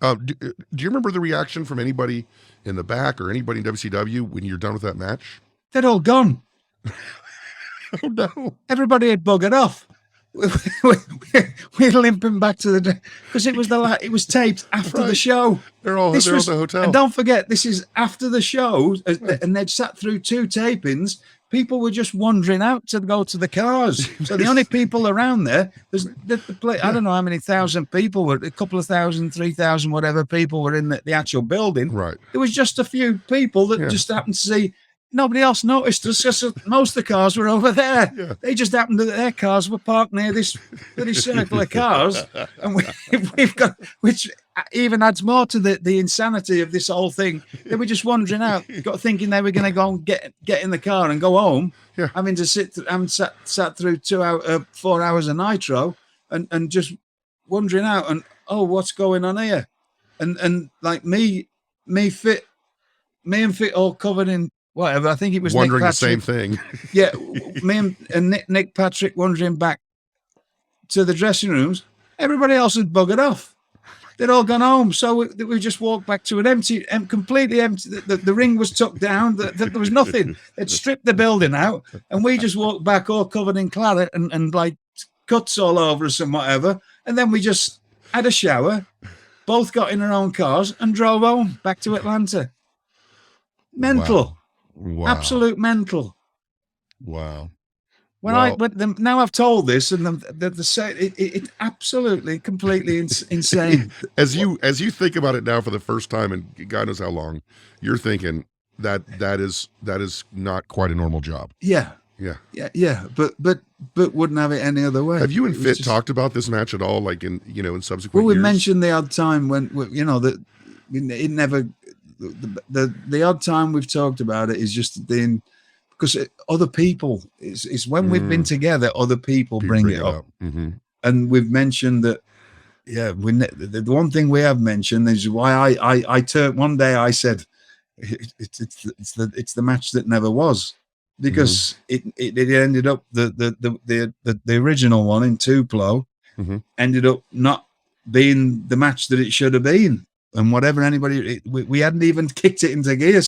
Do you remember the reaction from anybody in the back or anybody in WCW when you're done with that match? They'd all gone. Oh no! Everybody had buggered off. We're limping back to the, because it was taped after the show. They're all at the hotel. And don't forget, this is after the show, and they'd sat through 2 tapings. People were just wandering out to go to the cars. So the only people around there, I don't know how many thousand people were, a couple of thousand, 3,000, whatever people were in the actual building. Right. There was just a few people that just happened to see. Nobody else noticed us because most of the cars were over there. Yeah. They just happened that their cars were parked near this circle of cars. And we've got, which even adds more to the insanity of this whole thing. They were just wandering out, thinking they were going to go and get in the car and go home, having to sat through 4 hours of nitro and just wandering out and, oh, what's going on here? And like me and Fit all covered in whatever. I think it was wondering Nick the same thing. Yeah, me and Nick Patrick wandering back to the dressing rooms. Everybody else had buggered off. They'd all gone home. So we just walked back to an empty, completely empty. The ring was tucked down. There was nothing. They'd stripped the building out, and we just walked back all covered in claret and like cuts all over us and whatever. And then we just had a shower, both got in our own cars and drove home back to Atlanta. Mental. Wow. Absolute mental. Wow. Now I've told this, and it's absolutely, completely insane. As you think about it now for the first time, and God knows how long, you're thinking that is not quite a normal job. Yeah. But wouldn't have it any other way. Have you and Fit talked about this match at all, like in subsequent? Well, we years? mentioned the odd time when that it never. The odd time we've talked about it is just because other people, it's when we've been together, other people bring it up. Mm-hmm. And we've mentioned that, the one thing we have mentioned is why I turned one day, I said, it's the match that never was, because it ended up, the original one in Tupelo ended up not being the match that it should have been. And whatever we hadn't even kicked it into gear.